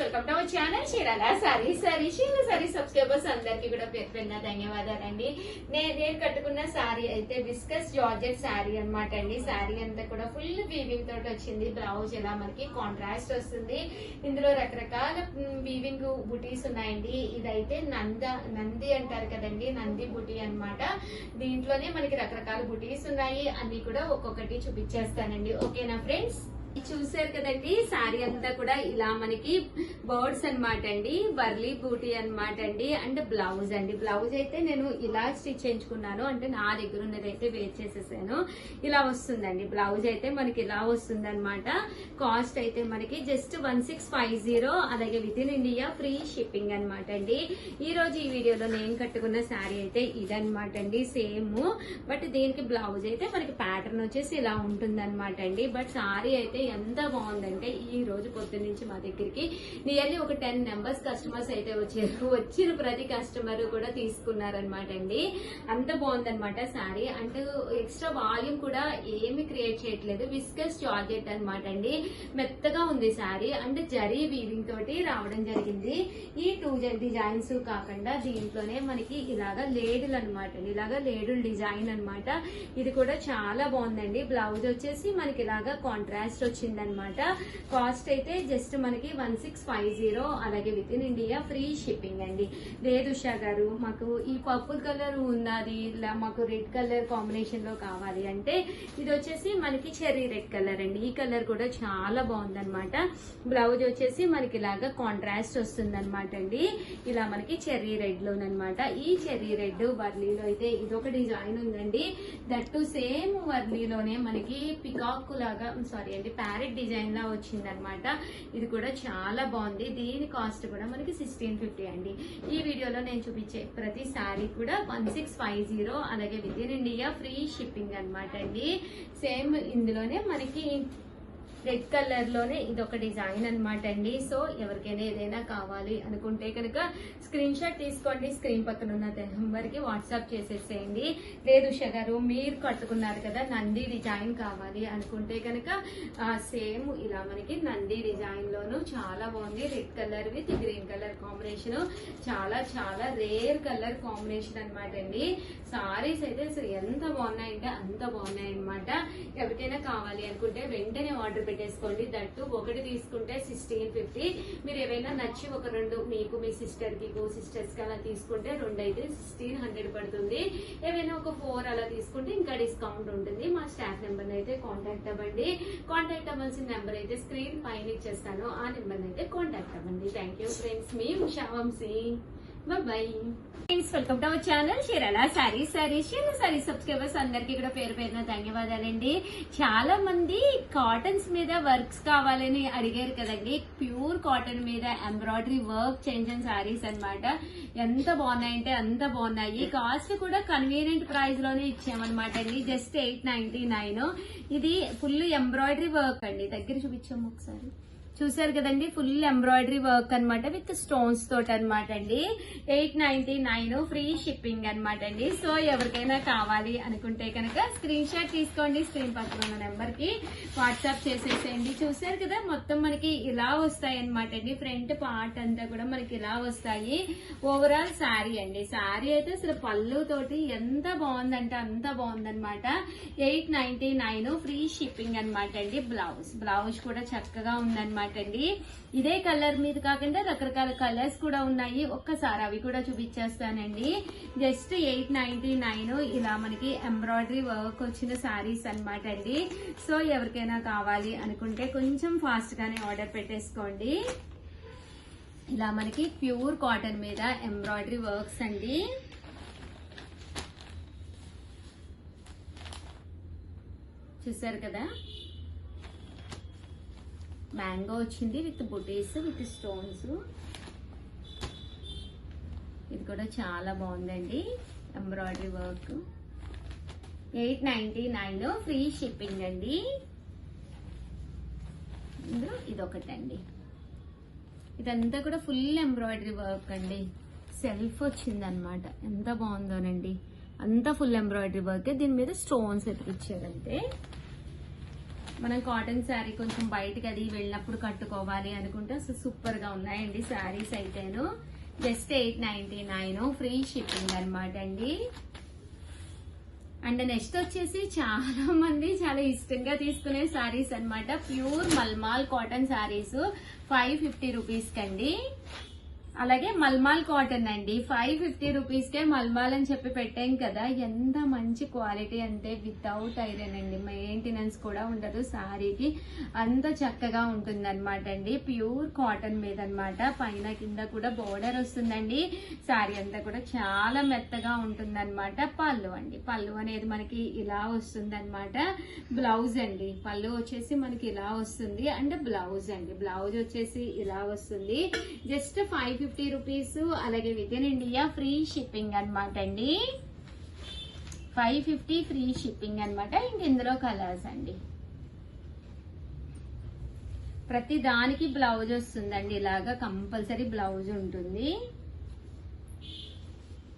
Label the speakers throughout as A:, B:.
A: Welcome to our channel Chirala saree subscribers అందరికి కూడా పేరు ధన్యవాదాలండి. నేను కట్టుకున్న సారీ అయితే విస్కస్ జార్జెట్ సారీ అనమాట అండి. సారీ అంతా కూడా ఫుల్ వీవింగ్ తోటి వచ్చింది. బ్లౌజ్ ఎలా మనకి కాంట్రాస్ట్ వస్తుంది. ఇందులో రకరకాల వీవింగ్ బుటీస్ ఉన్నాయండి. ఇదైతే నంది అంటారు కదండి, నంది బుటీ అన్నమాట. దీంట్లోనే మనకి రకరకాల బుటీస్ ఉన్నాయి. అన్ని కూడా ఒక్కొక్కటి చూపించేస్తానండి. ఓకేనా ఫ్రెండ్స్? చూసారు కదండి, శారీ అంతా కూడా ఇలా మనకి బర్డ్స్ అన్నమాట అండి, వర్లీ బూటీ అన్నమాట అండి. అండ్ బ్లౌజ్ అండి, బ్లౌజ్ అయితే నేను ఇలా స్టిచ్ చేయించుకున్నాను. అంటే నా దగ్గర ఉన్నది అయితే వేర్ చేసేసాను. ఇలా వస్తుందండి బ్లౌజ్ అయితే మనకి ఇలా వస్తుంది అనమాట. కాస్ట్ అయితే మనకి జస్ట్ 1650. అలాగే within India free shipping అనమాట అండి. ఈ రోజు ఈ వీడియోలో నేను కట్టుకున్న శారీ అయితే ఇదనమాట అండి, సేమ్. బట్ దీనికి బ్లౌజ్ అయితే మనకి ప్యాటర్న్ వచ్చేసి ఇలా ఉంటుంది అనమాట అండి. బట్ శారీ అయితే ఎంత బాగుందంటే ఈ రోజు పొద్దున్న నుంచి మా దగ్గరికి నియర్లీ ఒక 10 మెంబర్స్ కస్టమర్స్ అయితే వచ్చారు. వచ్చిన ప్రతి కస్టమర్ కూడా తీసుకున్నారనమాట అండి. అంత బాగుందనమాట శారీ. అంటే ఎక్స్ట్రా వాల్యూమ్ కూడా ఏమి క్రియేట్ చేయట్లేదు. విస్కస్ జార్జెట్ అనమాట అండి, మెత్తగా ఉంది శారీ. అంటే జరీ వీవింగ్ తోటి రావడం జరిగింది. ఈ 2 డిజైన్స్ కాకుండా దీంట్లోనే మనకి ఇలాగా లేడులు అనమాట అండి, ఇలాగా లేడుల్ డిజైన్ అనమాట. ఇది కూడా చాలా బాగుందండి. బ్లౌజ్ వచ్చేసి మనకి ఇలాగా కాంట్రాస్ట్ వచ్చిందనమాట. కాస్ట్ అయితే జస్ట్ మనకి 1650. అలాగే within India free shipping అండి. లేదు ఉషా గారు, మాకు ఈ పర్పుల్ కలర్ ఉన్నది, ఇలా మాకు రెడ్ కలర్ కాంబినేషన్ లో కావాలి అంటే ఇది వచ్చేసి మనకి చెర్రీ రెడ్ కలర్ అండి. ఈ కలర్ కూడా చాలా బాగుందనమాట. బ్లౌజ్ వచ్చేసి మనకి ఇలాగా కాంట్రాస్ట్ వస్తుంది అనమాట అండి. ఇలా మనకి చెర్రీ రెడ్ లోనమాట. ఈ చెర్రీ రెడ్ వర్లీలో అయితే ఇదొక డిజైన్ ఉందండి. దట్టు సేమ్ వర్లీలోనే మనకి పికాక్ లాగా సారీ అండి ప్యారెట్ డిజైన్ లా వచ్చింది అనమాట. ఇది కూడా చాలా బాగుంది. దీని కాస్ట్ కూడా మనకి 1650 అండి. ఈ వీడియోలో నేను చూపించే ప్రతి శారీ కూడా 1650. అలాగే within India free shipping అనమాట అండి. సేమ్ ఇందులోనే మనకి రెడ్ కలర్ లోనే ఇదొక డిజైన్ అనమాట అండి. సో ఎవరికైనా ఏదైనా కావాలి అనుకుంటే కనుక స్క్రీన్ షాట్ తీసుకోండి. స్క్రీన్ పక్కన ఉన్న నెంబర్ కి వాట్సాప్ చేసేసేయండి. లేదు ఉషా గారు, మీరు కట్టుకున్నారు కదా నంది డిజైన్ కావాలి అనుకుంటే కనుక సేమ్ ఇలా మనకి నంది డిజైన్ లోను చాలా బాగుంది. Red colour with green colour combination, చాలా చాలా రేర్ కలర్ కాంబినేషన్ అనమాట అండి. సారీస్ అయితే ఎంత బాగున్నాయంటే అంత బాగున్నాయి అనమాట. ఎవరికైనా కావాలి అనుకుంటే వెంటనే ఆర్డర్ పెట్టేసుకోండి. దట్టు ఒకటి తీసుకుంటే 1650. మీరు ఏవైనా నచ్చి ఒక 2 మీకు మీ సిస్టర్స్ కి అలా తీసుకుంటే 2 అయితే 1600 పడుతుంది. ఏవైనా ఒక 4 అలా తీసుకుంటే ఇంకా డిస్కౌంట్ ఉంటుంది. మా స్టాఫ్ నెంబర్ అయితే కాంటాక్ట్ అవ్వండి. కాంటాక్ట్ అవ్వాల్సిన నెంబర్ అయితే స్క్రీన్ పైన ఇచ్చేస్తాను. ఆ నెంబర్ అయితే కాంటాక్ట్ అవ్వండి. థ్యాంక్ యూ ఫ్రెండ్స్, మీ Usha Vamsi. Bye friends, welcome to our channel Chirala saree subscribers అందరికి కూడా పేరు పేరున ధన్యవాదాలండి. చాలా మంది కాటన్స్ మీద వర్క్స్ కావాలని అడిగారు కదండి. ప్యూర్ కాటన్ మీద ఎంబ్రాయిడరీ వర్క్ చేంజ్ సారీస్ అనమాట. ఎంత బాగున్నాయంటే అంత బాగున్నాయి. కాస్ట్ కూడా కన్వీనియంట్ ప్రైస్ లోనే ఇచ్చామన్నమాట అండి. జస్ట్ 899. ఇది ఫుల్ ఎంబ్రాయిడరీ వర్క్ అండి. దగ్గర చూపించాము ఒకసారి, చూసారు కదండి, ఫుల్ ఎంబ్రాయిడరీ వర్క్ అనమాట విత్ స్టోన్స్ తోటి అనమాట అండి. 899 ఫ్రీ షిప్పింగ్ అనమాట అండి. సో ఎవరికైనా కావాలి అనుకుంటే కనుక స్క్రీన్ షాట్ తీసుకోండి. స్క్రీన్ పక్కన ఉన్న నెంబర్ కి వాట్సాప్ చేసేసేయండి. చూసారు కదా, మొత్తం మనకి ఇలా వస్తాయి అనమాట అండి. ఫ్రంట్ పార్ట్ అంతా కూడా మనకి ఇలా వస్తాయి. ఓవరాల్ శారీ అండి. శారీ అయితే అసలు పళ్ళు తోటి ఎంత బాగుందంటే అంత బాగుందనమాట. 899 ఫ్రీ షిప్పింగ్ అనమాట అండి. బ్లౌజ్ కూడా చక్కగా ఉందన్నమాట అండి. ఇదే కలర్ మీద కాకుండా రకరకాల కలర్స్ కూడా ఉన్నాయి. ఒక్కసారి అవి కూడా చూపించేస్తానండి. జస్ట్ 899 ఇలా మనకి ఎంబ్రాయిడరీ వర్క్ వచ్చిన శారీస్ అనమాట అండి. సో ఎవరికైనా కావాలి అనుకుంటే కొంచెం ఫాస్ట్ గానే ఆర్డర్ పెట్టేసుకోండి. ఇలా మనకి ప్యూర్ కాటన్ మీద ఎంబ్రాయిడరీ వర్క్స్ అండి. చూసారు కదా, మ్యాంగో వచ్చింది విత్ బుటీస్ విత్ స్టోన్స్. ఇది కూడా చాలా బాగుందండి ఎంబ్రాయిడరీ వర్క్. 899 ఫ్రీ షిప్పింగ్ అండి. ఇందులో ఇదొకటండి. ఇదంతా కూడా ఫుల్ ఎంబ్రాయిడరీ వర్క్ అండి. సెల్ఫ్ వచ్చింది అనమాట. ఎంత బాగుందోనండి, అంతా ఫుల్ ఎంబ్రాయిడరీ వర్క్. దీని మీద స్టోన్స్ ఎత్తిచ్చారంటే మనం కాటన్ శారీ కొంచెం బయటకి అది వెళ్ళినప్పుడు కట్టుకోవాలి అనుకుంటే అసలు సూపర్ గా ఉన్నాయండి శారీస్ అయితేను. జస్ట్ 899 ఫ్రీ షిప్పింగ్ అనమాట అండి. అండ్ నెక్స్ట్ వచ్చేసి చాలా మంది చాలా ఇష్టంగా తీసుకునే శారీస్ అన్నమాట. Pure mulmul cotton saris 550 rupees కండి. అలాగే మల్మాల్ కాటన్ అండి 550 రూపీస్ కే మల్మాల్ అని చెప్పి పెట్టాం కదా. ఎంత మంచి క్వాలిటీ అంటే వితౌట్ ఐరన్ అండి, మెయింటెనెన్స్ కూడా ఉండదు శారీకి, అంత చక్కగా ఉంటుంది అనమాట అండి. ప్యూర్ కాటన్ మీద అనమాట. పైన కింద కూడా బోర్డర్ వస్తుందండి. శారీ అంతా కూడా చాలా మెత్తగా ఉంటుంది అనమాట. పళ్ళు అండి, పళ్ళు అనేది మనకి ఇలా వస్తుంది అనమాట. బ్లౌజ్ అండి, పళ్ళు వచ్చేసి మనకి ఇలా వస్తుంది. అండ్ బ్లౌజ్ అండి, బ్లౌజ్ వచ్చేసి ఇలా వస్తుంది. Just 550 rupees. అలాగే within India free shipping అనమాట అండి. 550 ఫ్రీ షిప్పింగ్ అనమాట. ఇంక ఇందులో కలర్స్ అండి, ప్రతి దానికి బ్లౌజ్ వస్తుందండి. ఇలాగా కంపల్సరీ బ్లౌజ్ ఉంటుంది.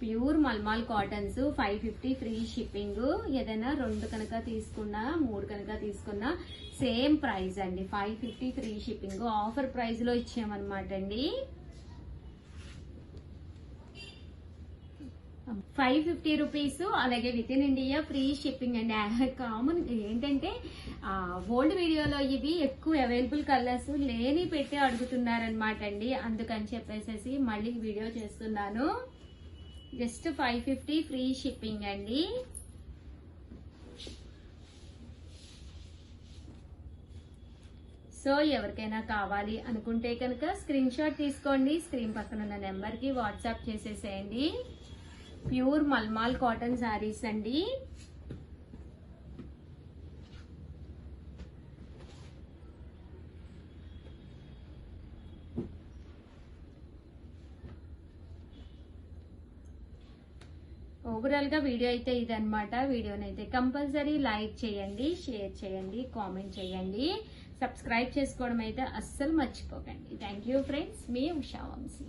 A: Pure mulmul cottons 550 free shipping. ఏదైనా 2 కనుక తీసుకున్నా 3 కనుక తీసుకున్నా సేమ్ ప్రైస్ అండి. 550 ఫ్రీ షిప్పింగ్ ఆఫర్ ప్రైస్ లో ఇచ్చామన్నమాట అండి. 550 రూపీస్. అలాగే within India free shipping అండి. కామన్ ఏంటంటే ఓల్డ్ వీడియోలో ఇవి ఎక్కువ అవైలబుల్ కలర్స్ లేని పెట్టి అడుగుతున్నారనమాట అండి. అందుకని చెప్పేసి మళ్ళీ వీడియో చేస్తున్నాను. జస్ట్ 550 ఫ్రీ షిప్పింగ్ అండి. సో ఎవరికైనా కావాలి అనుకుంటే కనుక స్క్రీన్ షాట్ తీసుకోండి. స్క్రీన్ పక్కన ఉన్న నెంబర్ కి వాట్సాప్ చేసేసేయండి. ప్యూర్ మల్మాల్ కాటన్ శారీస్ అండి. ఓవరాల్ గా వీడియో అయితే ఇదన్నమాట. వీడియోని అయితే కంపల్సరీ లైక్ చేయండి, షేర్ చేయండి, కామెంట్ చేయండి, సబ్స్క్రైబ్ చేసుకోవడం అయితే అస్సలు మర్చిపోకండి. థ్యాంక్ యూ ఫ్రెండ్స్, మీ Usha Vamsi.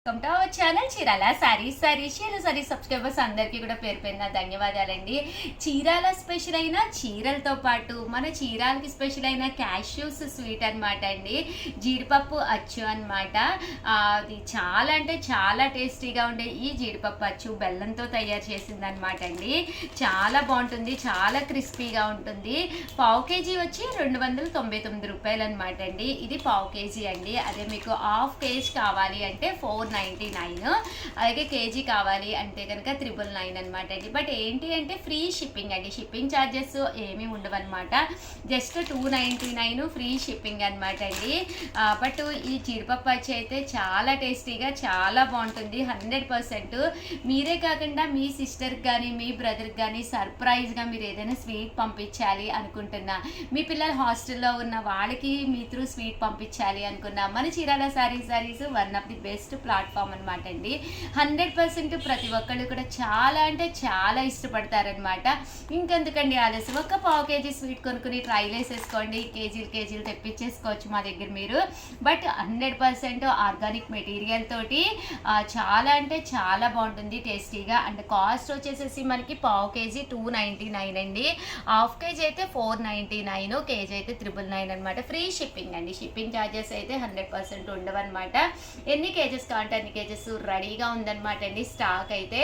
A: Welcome to our channel Chirala sarees. Saree subscribers అందరికీ కూడా పేరు పేరున ధన్యవాదాలండి. చీరాల స్పెషల్ అయిన చీరలతో పాటు మన చీరాలకి స్పెషల్ అయిన క్యాష్యూస్ స్వీట్ అనమాట అండి. జీడిపప్పు అచ్చు అనమాట. అది చాలా అంటే చాలా టేస్టీగా ఉండే ఈ జీడిపప్పు అచ్చు బెల్లంతో తయారు చేసింది అనమాట అండి. చాలా బాగుంటుంది, చాలా క్రిస్పీగా ఉంటుంది. పావు కేజీ వచ్చి 299 రూపాయలు అనమాట అండి. ఇది పావు కేజీ అండి. అదే మీకు హాఫ్ కేజీ కావాలి అంటే 499. అలాగే కేజీ కావాలి అంటే కనుక 999 అనమాట అండి. బట్ ఏంటి అంటే ఫ్రీ షిప్పింగ్ అండి. షిప్పింగ్ ఛార్జెస్ ఏమీ ఉండవు అనమాట. జస్ట్ 299 ఫ్రీ షిప్పింగ్ అనమాట అండి. బట్ ఈ జీడిపప్పు వచ్చి అయితే చాలా టేస్టీగా చాలా బాగుంటుంది. 100%. మీరే కాకుండా మీ సిస్టర్కి కానీ మీ బ్రదర్కి కానీ సర్ప్రైజ్గా మీరు ఏదైనా స్వీట్ పంపించాలి అనుకుంటున్నా, మీ పిల్లలు హాస్టల్లో ఉన్న వాళ్ళకి మీ త్రూ స్వీట్ పంపించాలి అనుకున్నా, మన Chirala saris one of the best platform అనమాట అండి. 100% ప్రతి ఒక్కళ్ళు కూడా చాలా అంటే చాలా ఇష్టపడతారనమాట. ఇంకెందుకండి ఆలస్యం, ఒక పావు కేజీ స్వీట్ కొనుక్కుని ట్రైల్ వేసేసుకోండి. కేజీలు తెప్పించేసుకోవచ్చు మా దగ్గర మీరు. బట్ 100% ఆర్గానిక్ మెటీరియల్ తోటి చాలా అంటే చాలా బాగుంటుంది టేస్టీగా. అండ్ కాస్ట్ వచ్చేసేసి మనకి పావు కేజీ 299 అండి. హాఫ్ కేజీ అయితే 499, కేజీ అయితే 999 అనమాట. ఫ్రీ షిప్పింగ్ అండి. షిప్పింగ్ ఛార్జెస్ అయితే 100% ఉండవన్నమాట. ఎన్ని కేజెస్ కావాలంటే అన్ని కేజెస్ రెడీగా ఉందన్నమాట అండి స్టాక్ అయితే.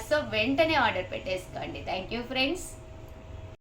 A: సో వెంటనే ఆర్డర్ పెట్టేసుకోండి. Thank you friends.